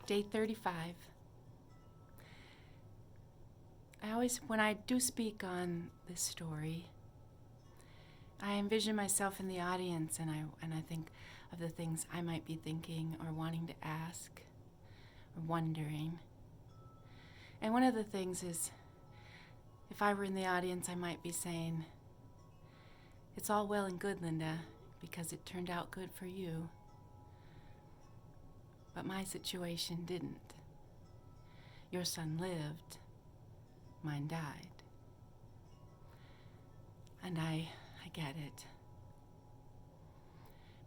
Day 35. When I do speak on this story, I envision myself in the audience and I think of the things I might be thinking or wanting to ask or wondering. And one of the things is, if I were in the audience, I might be saying, "It's all well and good, Linda, because it turned out good for you. But my situation didn't. Your son lived, mine died." And I get it.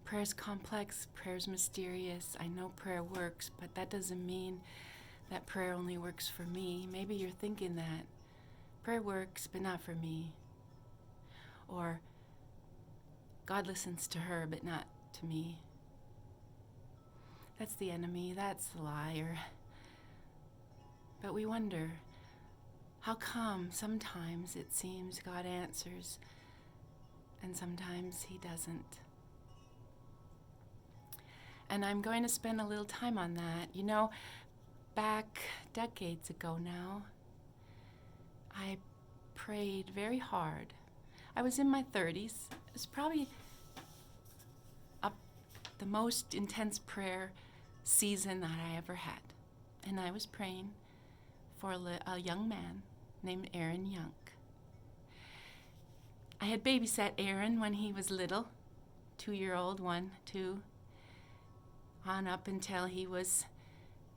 Prayer's complex, prayer's mysterious. I know prayer works, but that doesn't mean that prayer only works for me. Maybe you're thinking that. Prayer works, but not for me. Or God listens to her, but not to me. That's the enemy, that's the liar. But we wonder, how come sometimes it seems God answers and sometimes he doesn't? And I'm going to spend a little time on that. You know, back decades ago now, I prayed very hard. I was in my 30s. It was probably the most intense prayer season that I ever had. And I was praying for a young man named Aaron Young. I had babysat Aaron when he was little, 2-year-old, 1, 2, on up until he was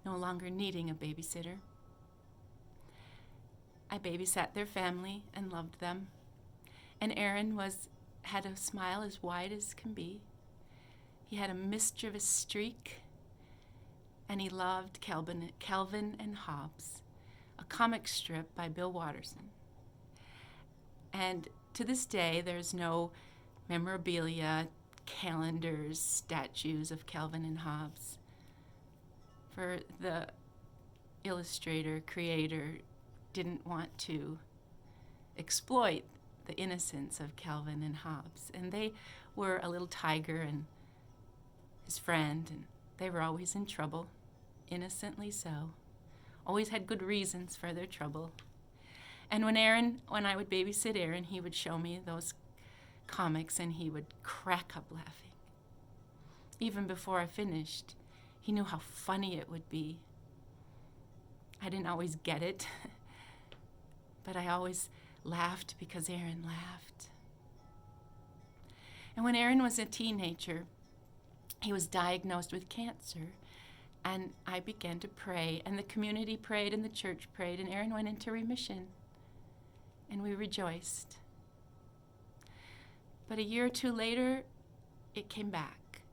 no longer needing a babysitter. I babysat their family and loved them. And Aaron had a smile as wide as can be. He had a mischievous streak, and he loved Calvin and Hobbes, a comic strip by Bill Watterson. And to this day, there's no memorabilia, calendars, statues of Calvin and Hobbes. For the illustrator, creator, didn't want to exploit the innocence of Calvin and Hobbes. And they were a little tiger and his friend, and they were always in trouble, innocently so. Always had good reasons for their trouble. And when I would babysit Aaron, he would show me those comics and he would crack up laughing. Even before I finished, he knew how funny it would be. I didn't always get it, but I always laughed because Aaron laughed. And when Aaron was a teenager, he was diagnosed with cancer, and I began to pray, and the community prayed, and the church prayed, and Aaron went into remission, and we rejoiced. But a year or two later, it came back,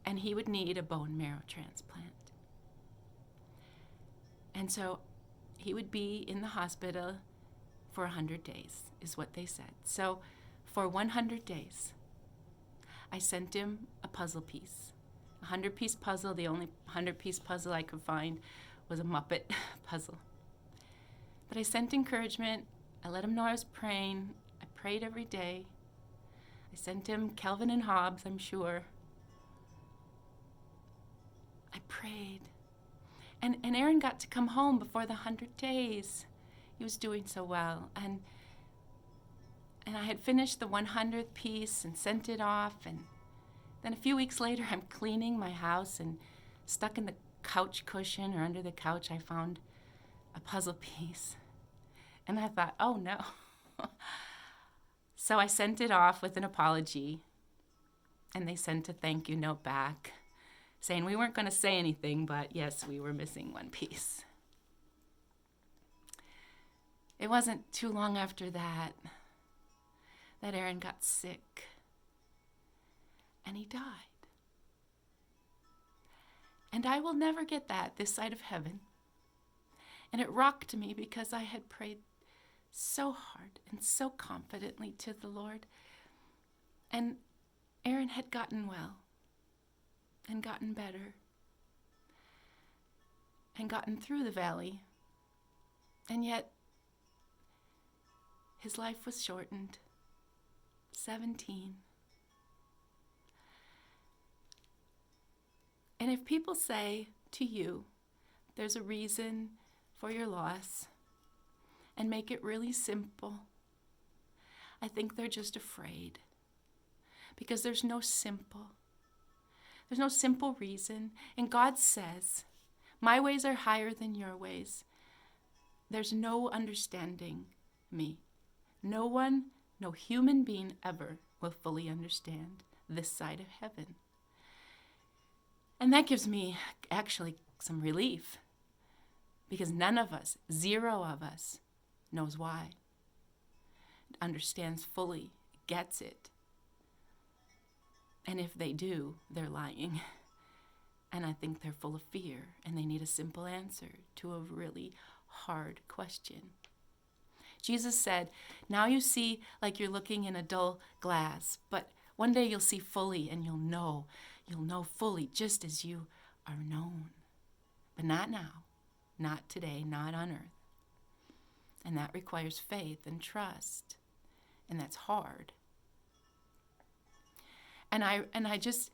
and he would need a bone marrow transplant. And so he would be in the hospital for 100 days, is what they said. So for 100 days, I sent him a puzzle piece, a 100-piece puzzle. The only 100-piece puzzle I could find was a Muppet puzzle. But I sent encouragement. I let him know I was praying. I prayed every day. I sent him Calvin and Hobbes, I'm sure. I prayed. And Aaron got to come home before the 100 days. He was doing so well. And I had finished the 100th piece and sent it off. And then a few weeks later, I'm cleaning my house, and stuck in the couch cushion or under the couch, I found a puzzle piece. And I thought, oh no. So I sent it off with an apology. And they sent a thank you note back, saying we weren't going to say anything, but yes, we were missing one piece. It wasn't too long after that Aaron got sick, and he died. And I will never get that this side of heaven. And it rocked me because I had prayed so hard and so confidently to the Lord. And Aaron had gotten well and gotten better and gotten through the valley. And yet, his life was shortened. 17. And if people say to you there's a reason for your loss and make it really simple. I think they're just afraid because there's no simple reason. And God says, my ways are higher than your ways. There's no understanding me. No one, no human being ever will fully understand this side of heaven. And that gives me actually some relief because none of us, zero of us, knows why, understands fully, gets it. And if they do, they're lying. And I think they're full of fear and they need a simple answer to a really hard question. Jesus said, now you see like you're looking in a dull glass, but one day you'll see fully and you'll know fully just as you are known. But not now, not today, not on earth. And that requires faith and trust. And that's hard. And I just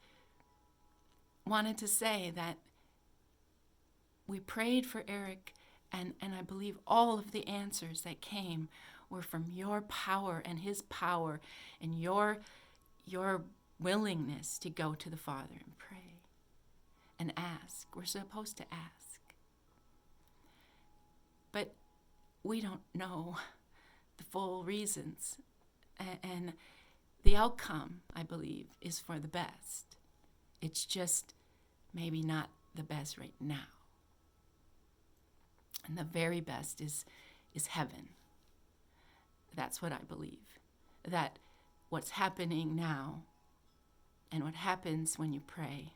wanted to say that we prayed for Eric, and I believe all of the answers that came were from your power and his power and your willingness to go to the Father and pray and ask. We're supposed to ask. But we don't know the full reasons. And the outcome, I believe, is for the best. It's just maybe not the best right now. And the very best is heaven. That's what I believe. That what's happening now and what happens when you pray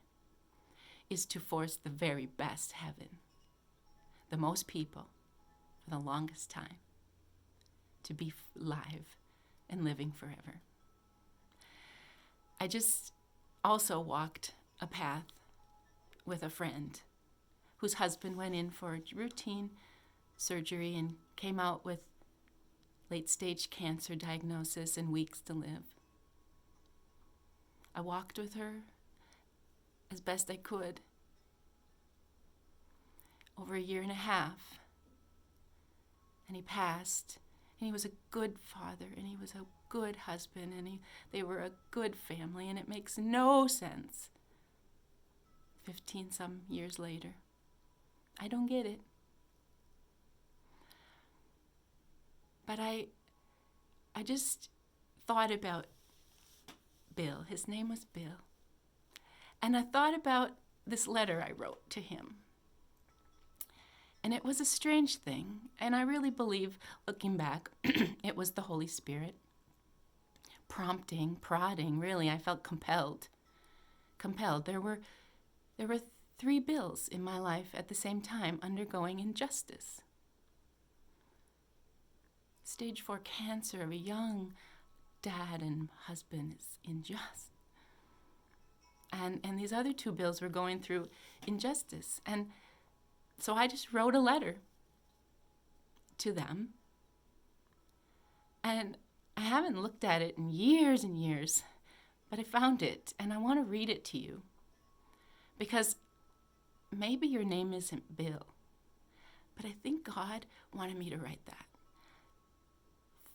is to force the very best heaven. The most people for the longest time to be live and living forever. I just also walked a path with a friend whose husband went in for a routine surgery and came out with late-stage cancer diagnosis and weeks to live. I walked with her as best I could over 1.5 years, and he passed. And he was a good father, and he was a good husband, and they were a good family, and it makes no sense 15-some years later. I don't get it. But I just thought about Bill. His name was Bill. And I thought about this letter I wrote to him. And it was a strange thing. And I really believe, looking back, it was the Holy Spirit prompting, prodding. Really, I felt compelled. There were 3 Bills in my life at the same time undergoing injustice. Stage 4 cancer of a young dad and husband is unjust. And these other 2 Bills were going through injustice. And so I just wrote a letter to them. And I haven't looked at it in years and years, but I found it, and I want to read it to you. Because maybe your name isn't Bill, but I think God wanted me to write that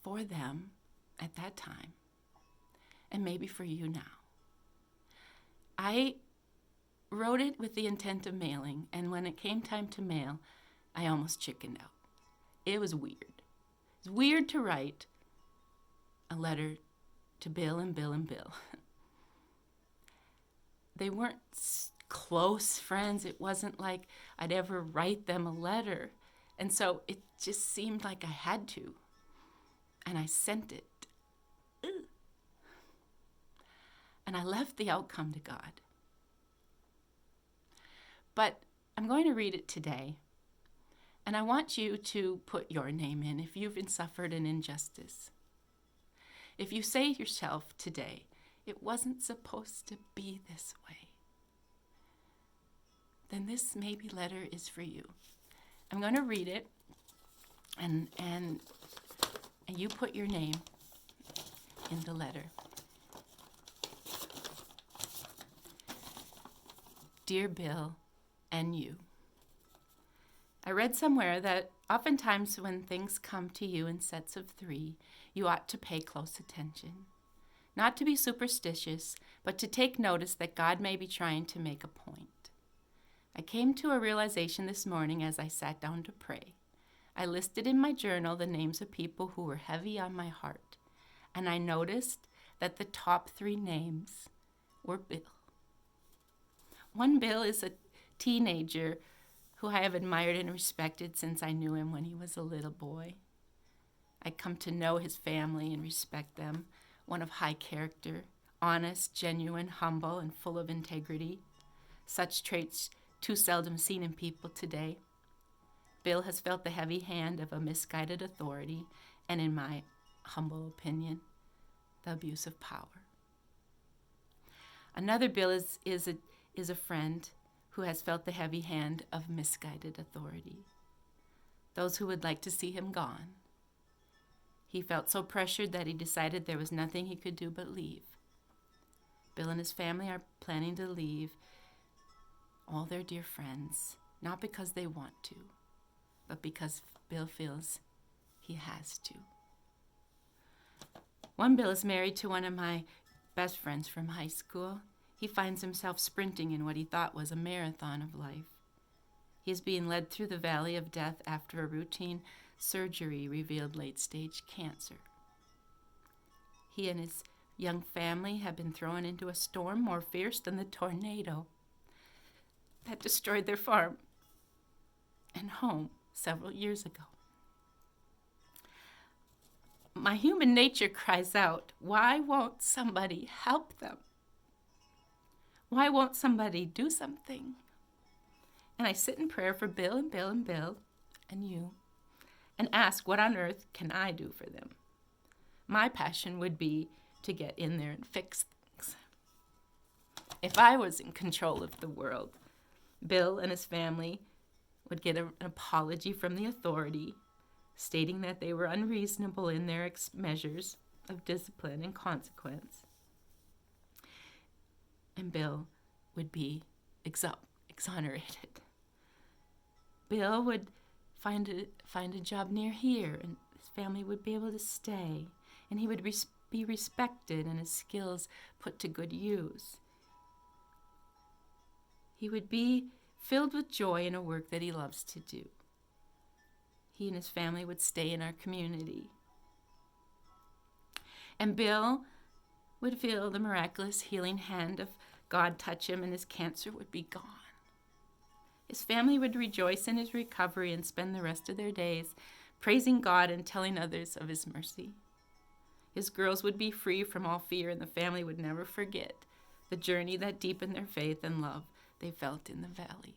for them at that time, and maybe for you now. I wrote it with the intent of mailing, and when it came time to mail, I almost chickened out. It was weird. It was weird to write a letter to Bill and Bill and Bill. They weren't close friends. It wasn't like I'd ever write them a letter. And so it just seemed like I had to. And I sent it. Ugh. And I left the outcome to God. But I'm going to read it today. And I want you to put your name in if you've suffered an injustice. If you say to yourself today, it wasn't supposed to be this way, then this maybe letter is for you. I'm going to read it, and you put your name in the letter. Dear Bill, and you. I read somewhere that oftentimes when things come to you in sets of 3, you ought to pay close attention. Not to be superstitious, but to take notice that God may be trying to make a point. I came to a realization this morning as I sat down to pray. I listed in my journal the names of people who were heavy on my heart, and I noticed that the top 3 names were Bill. One Bill is a teenager who I have admired and respected since I knew him when he was a little boy. I come to know his family and respect them, one of high character, honest, genuine, humble, and full of integrity, such traits too seldom seen in people today. Bill has felt the heavy hand of a misguided authority, and in my humble opinion, the abuse of power. Another Bill is a friend who has felt the heavy hand of misguided authority, those who would like to see him gone. He felt so pressured that he decided there was nothing he could do but leave. Bill and his family are planning to leave all their dear friends, not because they want to, but because Bill feels he has to. One Bill is married to one of my best friends from high school. He finds himself sprinting in what he thought was a marathon of life. He is being led through the valley of death after a routine surgery revealed late-stage cancer. He and his young family have been thrown into a storm more fierce than the tornado that destroyed their farm and home several years ago. My human nature cries out, why won't somebody help them? Why won't somebody do something? And I sit in prayer for Bill and Bill and Bill and you and ask, what on earth can I do for them? My passion would be to get in there and fix things. If I was in control of the world, Bill and his family would get an apology from the authority stating that they were unreasonable in their measures of discipline and consequence. And Bill would be exonerated. Bill would find a job near here, and his family would be able to stay, and he would be respected and his skills put to good use. He would be filled with joy in a work that he loves to do. He and his family would stay in our community. And Bill would feel the miraculous healing hand of God touch him, and his cancer would be gone. His family would rejoice in his recovery and spend the rest of their days praising God and telling others of his mercy. His girls would be free from all fear, and the family would never forget the journey that deepened their faith and love they felt in the valley.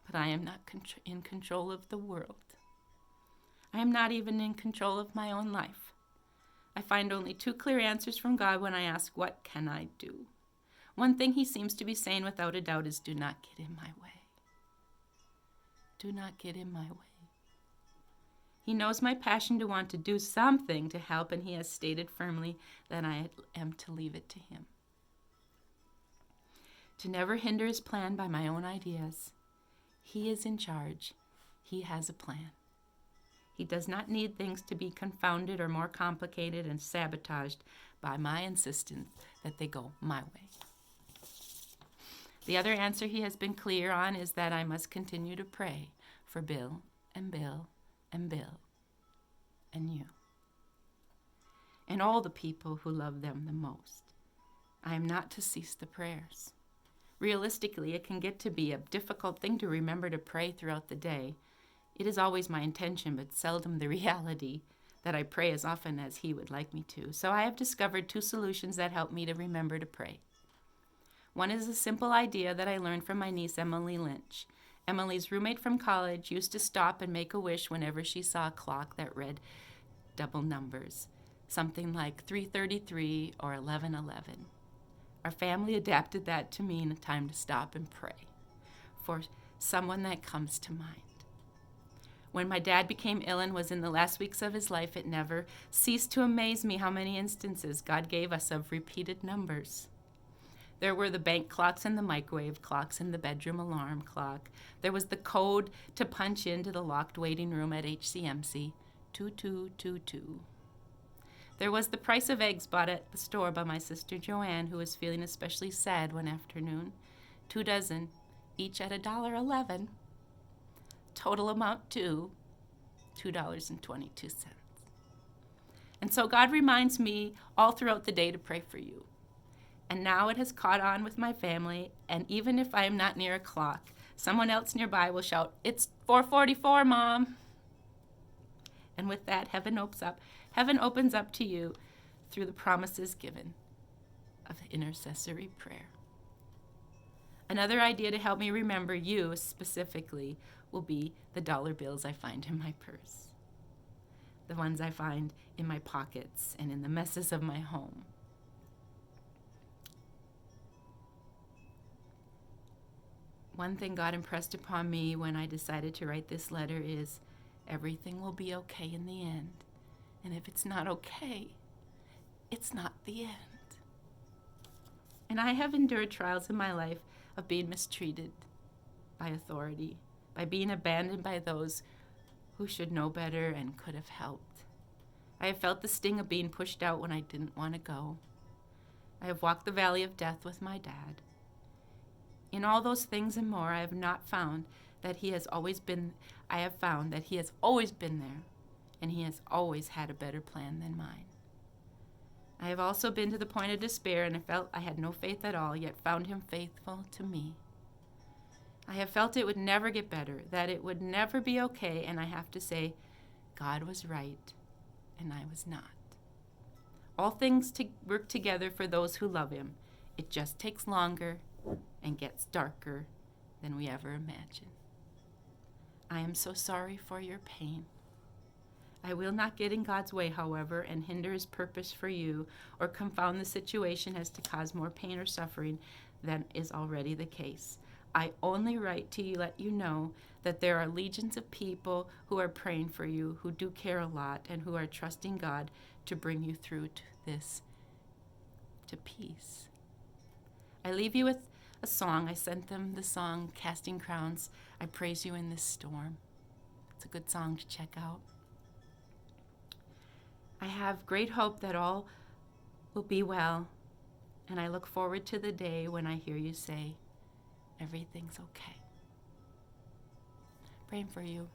But I am not in control of the world. I am not even in control of my own life. I find only 2 clear answers from God when I ask, what can I do? One thing he seems to be saying without a doubt is, do not get in my way. Do not get in my way. He knows my passion to want to do something to help, and he has stated firmly that I am to leave it to him. To never hinder his plan by my own ideas. He is in charge. He has a plan. He does not need things to be confounded or more complicated and sabotaged by my insistence that they go my way. The other answer he has been clear on is that I must continue to pray for Bill and Bill and Bill and you and all the people who love them the most. I am not to cease the prayers. Realistically, it can get to be a difficult thing to remember to pray throughout the day. It is always my intention, but seldom the reality, that I pray as often as he would like me to. So I have discovered 2 solutions that help me to remember to pray. One is a simple idea that I learned from my niece, Emily Lynch. Emily's roommate from college used to stop and make a wish whenever she saw a clock that read double numbers, something like 3:33 or 11:11. Our family adapted that to mean a time to stop and pray for someone that comes to mind. When my dad became ill and was in the last weeks of his life, it never ceased to amaze me how many instances God gave us of repeated numbers. There were the bank clocks and the microwave clocks and the bedroom alarm clock. There was the code to punch into the locked waiting room at HCMC, 2222. There was the price of eggs bought at the store by my sister Joanne, who was feeling especially sad one afternoon. 2 dozen, each at $1.11. Total amount to $2.22. And so God reminds me all throughout the day to pray for you. And now it has caught on with my family, and even if I am not near a clock, someone else nearby will shout, "It's 4:44, Mom!" And with that, heaven opens up to you through the promises given of intercessory prayer. Another idea to help me remember you specifically will be the dollar bills I find in my purse, the ones I find in my pockets and in the messes of my home. One thing God impressed upon me when I decided to write this letter is everything will be okay in the end. And if it's not okay, it's not the end. And I have endured trials in my life of being mistreated by authority, by being abandoned by those who should know better and could have helped. I have felt the sting of being pushed out when I didn't want to go. I have walked the valley of death with my dad. In all those things and more, I have found that he has always been there, and he has always had a better plan than mine. I have also been to the point of despair, and I felt I had no faith at all, yet found him faithful to me. I have felt it would never get better, that it would never be okay, and I have to say, God was right, and I was not. All things work together for those who love him. It just takes longer and gets darker than we ever imagined. I am so sorry for your pain. I will not get in God's way, however, and hinder his purpose for you or confound the situation as to cause more pain or suffering than is already the case. I only write to you, let you know that there are legions of people who are praying for you, who do care a lot, and who are trusting God to bring you through to peace. I leave you with a song. I sent them the song, Casting Crowns, I Praise You in This Storm. It's a good song to check out. I have great hope that all will be well, and I look forward to the day when I hear you say, everything's okay. Praying for you.